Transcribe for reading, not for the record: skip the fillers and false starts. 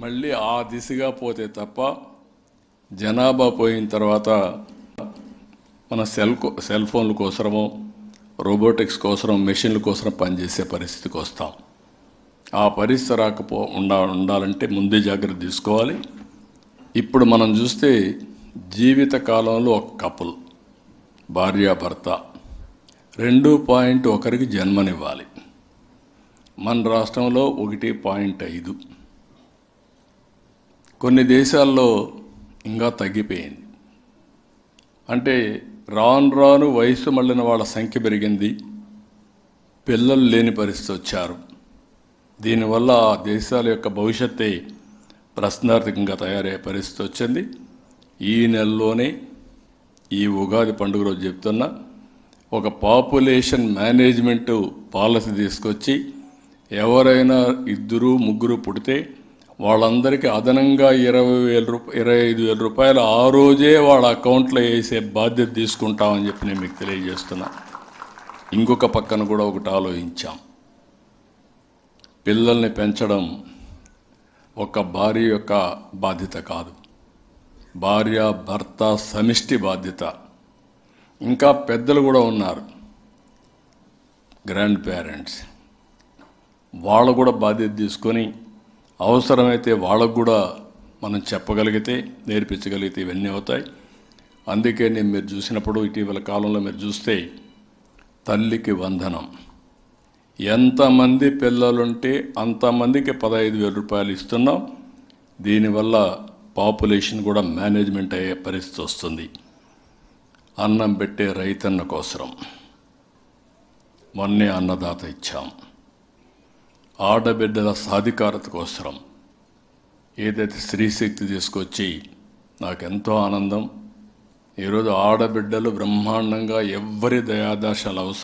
మళ్ళీ ఆ దిశగా పోతే తప్ప జనాభా పోయిన తర్వాత మన సెల్ ఫోన్ల కోసరమో రోబోటిక్స్ కోసం మెషిన్ల కోసం పనిచేసే పరిస్థితికి వస్తాం. ఆ పరిస్థితి ఉండాలంటే ముందే జాగ్రత్త తీసుకోవాలి. ఇప్పుడు మనం చూస్తే జీవిత కాలంలో ఒక కపుల్ భార్యాభర్త 2.1కి జన్మనివ్వాలి. మన రాష్ట్రంలో 1.5. కొన్ని దేశాల్లో ఇంకా తగ్గిపోయింది. అంటే రాను రాను వయసు మళ్ళిన వాళ్ళ సంఖ్య పెరిగింది, పిల్లలు లేని పరిస్థితి వచ్చారు. దీనివల్ల ఆ దేశాల యొక్క భవిష్యత్తే ప్రశ్నార్థకంగా తయారయ్యే పరిస్థితి వచ్చింది. ఈ నెలలోనే ఈ ఉగాది పండుగ రోజు చెప్తున్నా, ఒక పాపులేషన్ మేనేజ్మెంట్ పాలసీ తీసుకొచ్చి ఎవరైనా 2-3 పుడితే వాళ్ళందరికీ అదనంగా 25,000 రూపాయలు ఆ రోజే వాళ్ళ అకౌంట్లో వేసే బాధ్యత తీసుకుంటామని చెప్పి నేను మీకు తెలియజేస్తున్నా. ఇంకొక పక్కన కూడా ఒకటి ఆలోచించాం. పిల్లల్ని పెంచడం ఒక భార్య యొక్క బాధ్యత కాదు, భార్య భర్త సమిష్టి బాధ్యత. ఇంకా పెద్దలు కూడా ఉన్నారు, గ్రాండ్ పేరెంట్స్. వాళ్ళు కూడా బాధ్యత తీసుకొని అవసరమైతే వాళ్ళకు కూడా మనం చెప్పగలిగితే, నేర్పించగలిగితే ఇవన్నీ అవుతాయి. అందుకే నేను మీరు చూసినప్పుడు ఇటీవల కాలంలో మీరు చూస్తే తల్లికి వందనం, ఎంతమంది పిల్లలుంటే అంతమందికి 15,000 రూపాయలు ఇస్తున్నాం. దీనివల్ల పాపులేషన్ కూడా మేనేజ్మెంట్ అయ్యే పరిస్థితి వస్తుంది. అన్నం పెట్టే రైతన్న కోసరం మొన్నే అన్నదాత ఇచ్చాం. ఆడబిడ్డల సాధికారత కోసరం ఏదైతే స్త్రీశక్తి తీసుకొచ్చి నాకెంతో ఆనందం. ఈరోజు ఆడబిడ్డలు బ్రహ్మాండంగా ఎవ్వరి దయాదాశాలు అవసరం